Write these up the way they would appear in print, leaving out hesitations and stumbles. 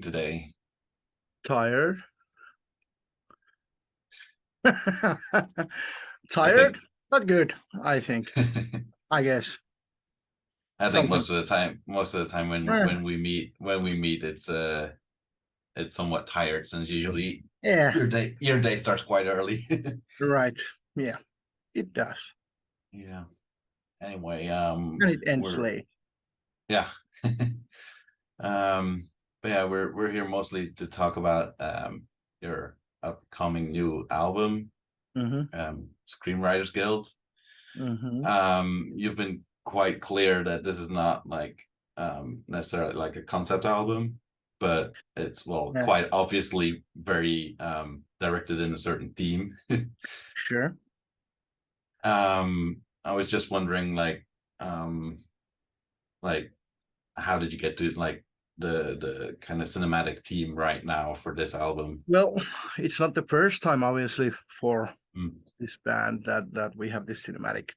today? Tired. I Tired, think but good, I think. I guess. I think Something. most of the time when Eh, when we meet it's somewhat tired since usually yeah, your day starts quite early. right. Yeah, it does. Yeah. Anyway, And it ends we're late. yeah. But yeah, we're here mostly to talk about your upcoming new album, Mm-hmm. Scream Writers Guild. Mm-hmm. You've been quite clear that this is not like necessarily like a concept album, but it's Yeah, quite obviously very directed in a certain theme. sure. I was just wondering um like how did you get to like the kind of cinematic theme right now for this album? Well, it's not the first time, obviously, for Mm, this band that we have this cinematic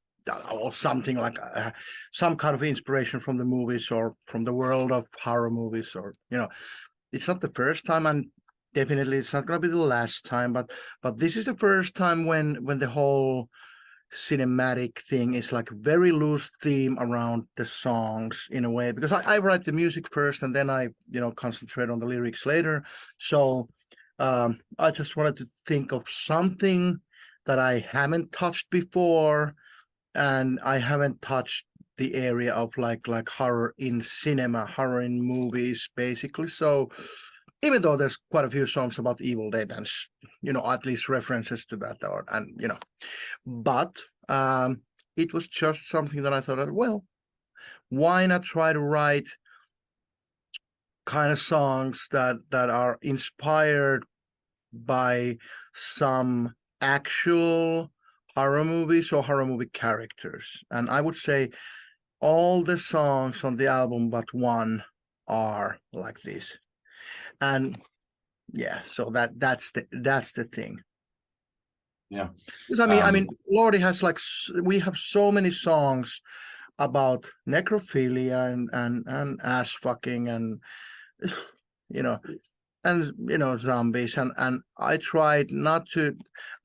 or something like some kind of inspiration from the movies or from the world of horror movies, or it's not the first time, and definitely it's not going to be the last time, but this is the first time when the whole cinematic thing is like a very loose theme around the songs in a way, because I write the music first and then I concentrate on the lyrics later. So I just wanted to think of something that I haven't touched before, and I haven't touched the area of like horror in cinema, horror in movies, basically. So even though there's quite a few songs about Evil Dead and at least references to that, or but um, it was just something that I thought, well, why not try to write kind of songs that are inspired by some actual horror movies or horror movie characters. And I would say all the songs on the album but one are like this. And yeah, so that's the thing. yeah. Because I mean, Lordi has we have so many songs about necrophilia and ass fucking and you know zombies, and I tried not to.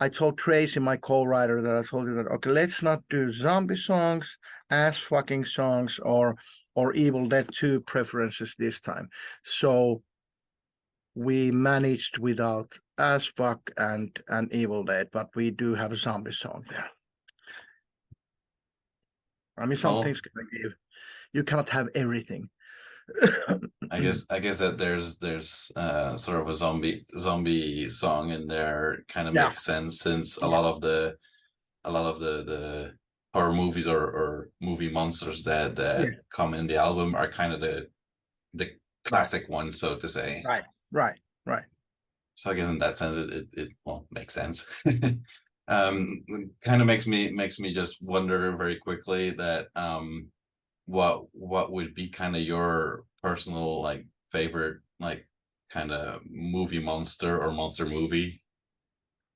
I told Tracy, my co-writer, that I told you that, okay, let's not do zombie songs, ass fucking songs, or Evil Dead 2 preferences this time. So we managed without ass fuck and Evil Dead, but we do have a zombie song there. I mean, some Well, things can give. You cannot have everything. I guess that there's sort of a zombie song in there kind of Yeah, makes sense since a yeah, lot of the horror movies or movie monsters that yeah. come in the album are kind of the Right, classic ones, so to say. right, right, right. So I guess in that sense it well makes sense. um Kind of makes me just wonder very quickly that what would be kind of your personal like favorite like kind of movie monster or monster movie?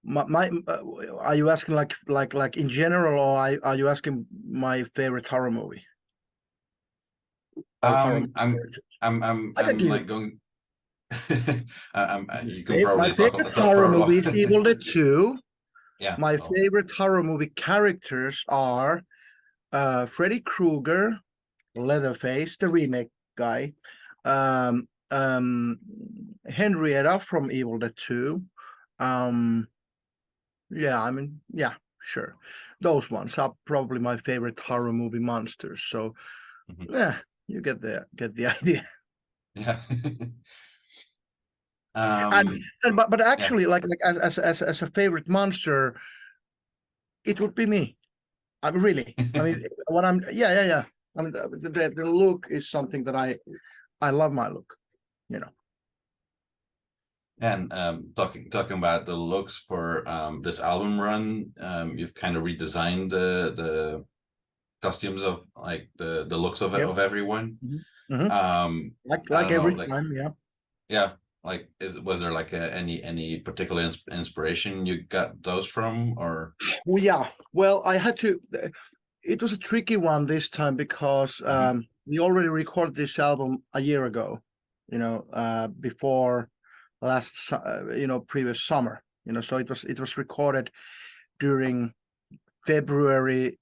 Are you asking like in general, or are you asking my favorite horror movie or horror Um, movie I'm characters? I'm I can I'm give like going. You can my probably favorite talk horror for a movie is while. Evil Dead 2. Yeah. My Oh. favorite horror movie characters are Freddy Krueger, Leatherface, the remake guy, Henrietta from Evil Dead 2. Um, yeah, I mean, yeah, sure. Those ones are probably my favorite horror movie monsters. So Mhm. yeah, you get the idea. Yeah. And um but yeah. actually, like as a favorite monster, it would be me. I'm really. I mean, what I'm. Yeah. I mean, the look is something that I love my look. You know. And talking about the looks for this album run, you've kind of redesigned the costumes of like the looks Yep. of everyone. Mm-hmm. I Like don't know, every like time. Yeah. yeah, like was there like any particular inspiration you got those from or? Well, yeah. Well, I had to. It was a tricky one this time because Mhm. we already recorded this album a year ago. before previous summer. So it was recorded during February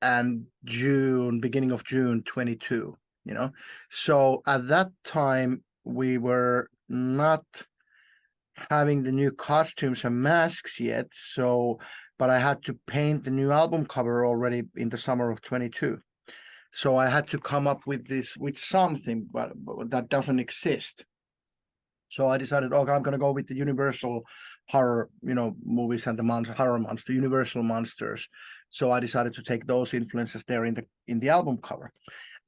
and June, beginning of June 22. So at that time we were not having the new costumes and masks yet. So, but I had to paint the new album cover already in the summer of 22. So I had to come up with something, but that doesn't exist. So I decided, okay, I'm going to go with the Universal horror, movies and the horror monsters, the Universal monsters. So I decided to take those influences there in the album cover.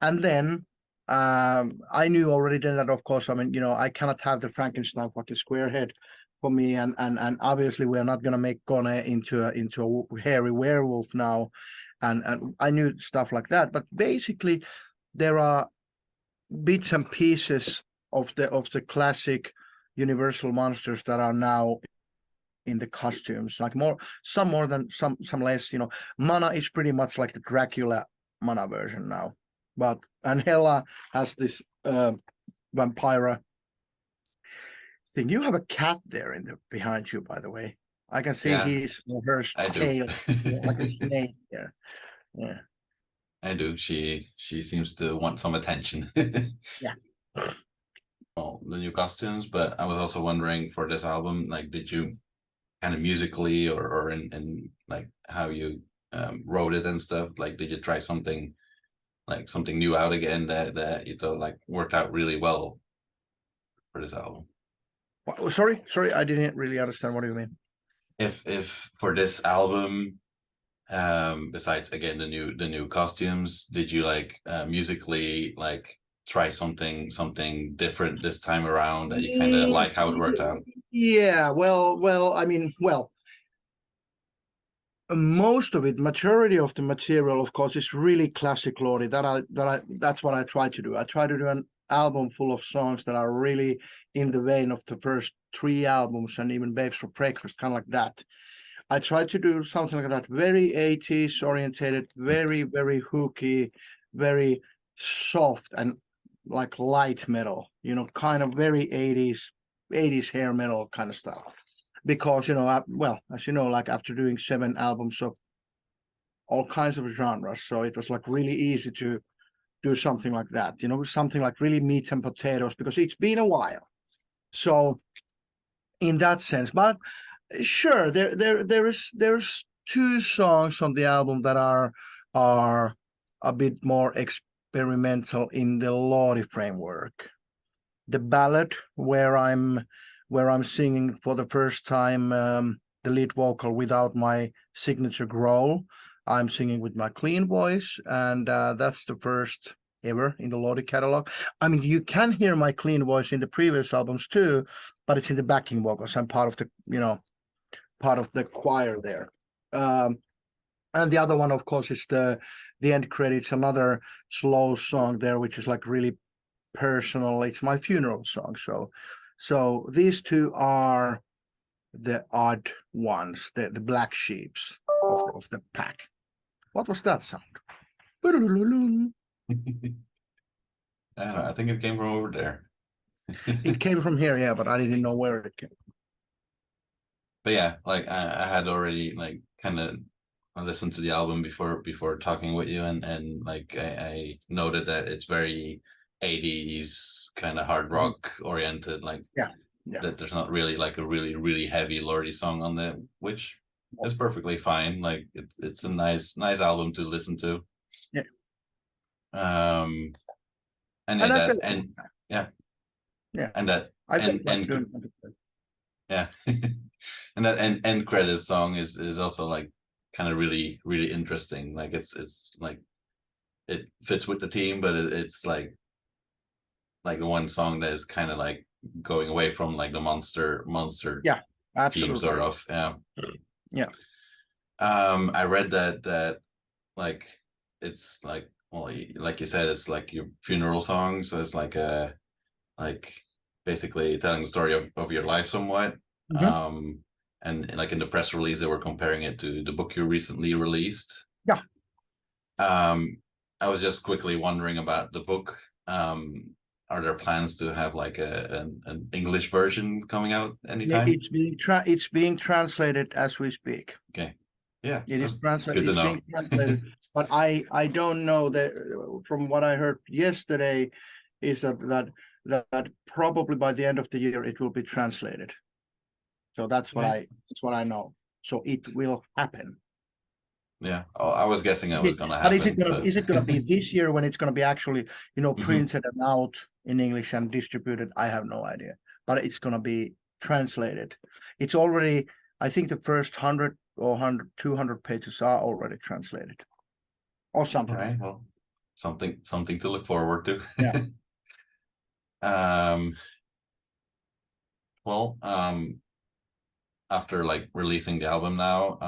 And then I knew already then that, of course, I cannot have the Frankenstein fucking square head for me, and obviously we are not going to make Gone into a hairy werewolf now, and I knew stuff like that. But basically, there are bits and pieces of the classic Universal monsters that are now in the costumes, like some more than some less. Mana is pretty much like the Dracula Mana version now, but and Hela has this vampira thing. You have a cat there behind you, by the way. I can see Yeah, his or her I do. tail, like a snake there. Yeah, I do. She seems to want some attention. yeah. Well, the new costumes, but I was also wondering for this album, like, did you kind of musically or in like how you wrote it and stuff, like, did you try something new out again that you thought like worked out really well for this album? Sorry, I didn't really understand. What do you mean? If for this album, besides again the new costumes, did you like musically like try something different this time around that you kind of like how it worked out? Yeah, well, most of it, majority of the material, of course, is really classic Lordi. That's what I try to do. I try to do an album full of songs that are really in the vein of the first three albums and even Babes for Breakfast, kind of like that. I try to do something like that, very 80s orientated, very, very hooky, very soft and like light metal, kind of very 80s hair metal kind of stuff. Because, well, as you know, like after doing 7 albums of all kinds of genres, so it was like really easy to do something like that, something like really meat and potatoes, because it's been a while. So in that sense, but sure, there's 2 songs on the album that are a bit more experimental in the Lordi framework. The ballad where I'm singing for the first time the lead vocal without my signature growl. I'm singing with my clean voice, and that's the first ever in the Lordi catalog. I mean, you can hear my clean voice in the previous albums too, but it's in the backing vocals. I'm part of the choir there. And the other one, of course, is the end credits, another slow song there, which is like really personal. It's my funeral song. So these 2 are the odd ones, the black sheeps of the pack. What was that sound? I think it came from over there. It came from here, yeah, but I didn't know where it came. But yeah, like I had already like kind of listened to the album before talking with you, and like I noted that it's very 80s kind of hard rock oriented, like Yeah. that there's not really like a really heavy Lordi song on there, which is perfectly fine. Like it's a nice album to listen to. Yeah. And And I that felt and yeah, yeah, and that I felt like and doing it. yeah, and that end credits song is also like kind of really interesting. Like it's like it fits with the theme, but it's like the one song that is kind of like going away from like the monster Yeah, theme absolutely. sort of. Yeah. Yeah. I read that like it's like, well, like you said, it's like your funeral song, so it's like a like basically telling the story of your life somewhat. Mhm. And like in the press release, they were comparing it to the book you recently released. Yeah. I was just quickly wondering about the book. are there plans to have like an English version coming out Yeah, anytime? it's being translated as we speak. Okay, yeah, It is that's translated. good to It's know. being translated, but I don't know that from what I heard yesterday is that probably by the end of the year it will be translated. So that's Okay. what I know. So it will happen. Yeah, I was guessing it was gonna But is happen, but it gonna be this year when it's gonna be actually, you know, Mhm. printed and out in English and distributed? I have no idea. But it's gonna be translated. It's already, I think the first 100 or 100, 200 pages are already translated. Or All something like right, that. well, something to look forward to. Yeah. Um, well, after like releasing the album now,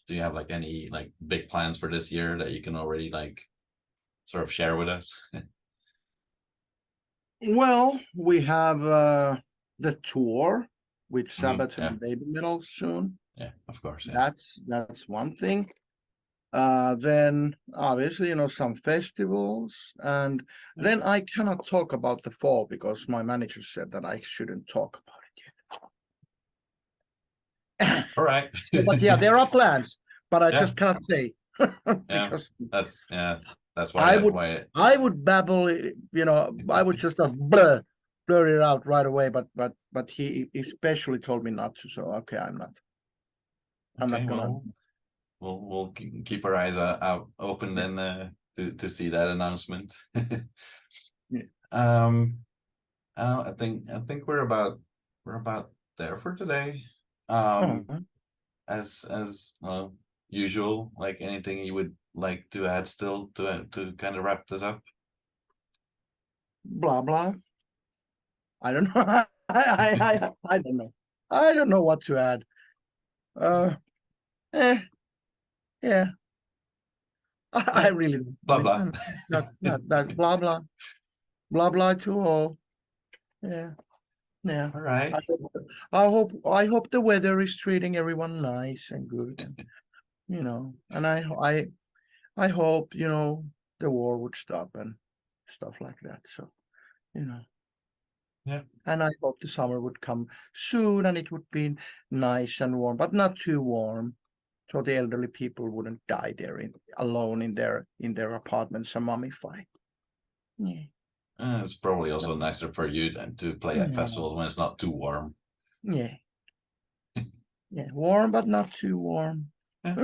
do you have like any like big plans for this year that you can already like sort of share with us? Well, we have the tour with Sabbath Yeah, and Baby Metal soon. yeah, of course, yeah. That's one thing. Then obviously, you know, some festivals, and then I cannot talk about the fall because my manager said that I shouldn't talk about it yet. All right. But yeah, there are plans, but I Yeah, just cannot say yeah, because yeah, that's I why would I would babble, you know, I would just blur it out right away. But he especially told me not to. So okay, I'm okay, not gonna. well, we'll keep our eyes out open then to see that announcement. Yeah. Um, I think we're about there for today. Um, Oh, as usual, like anything you would like to add still to kind of wrap this up? blah blah. I don't know. I don't know. I don't know what to add. Uh, eh, yeah. I Yeah, really don't. blah blah. That blah blah blah blah to all. Yeah, yeah. All right. I hope, I hope the weather is treating everyone nice and good, and you know, and I hope, you know, the war would stop and stuff like that. So, you know, Yeah. and I hope the summer would come soon and it would be nice and warm, but not too warm. So the elderly people wouldn't die there alone in their apartments and mummify. Yeah. It's probably also nicer for you than to play at Yeah. festivals when it's not too warm. Yeah. Yeah. Warm, but not too warm. Yeah.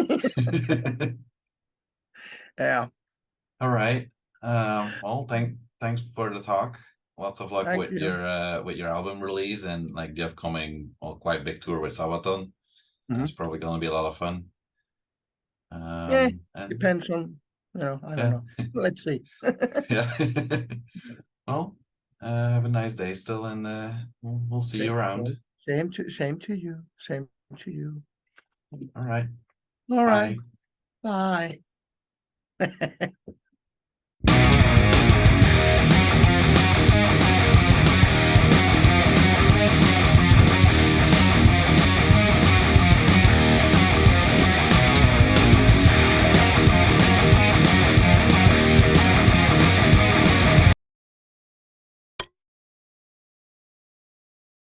Yeah. All right. Well, thanks for the talk. Lots of luck Thank you. with your album release and like the upcoming quite big tour with Sabaton. Mhm. That's probably going to be a lot of fun. Yeah. And Depends on, you know, I don't yeah, know. Let's see. yeah. Well, have a nice day still, and we'll see you around. Same to you. Same to you. All right. All right. Bye. Bye.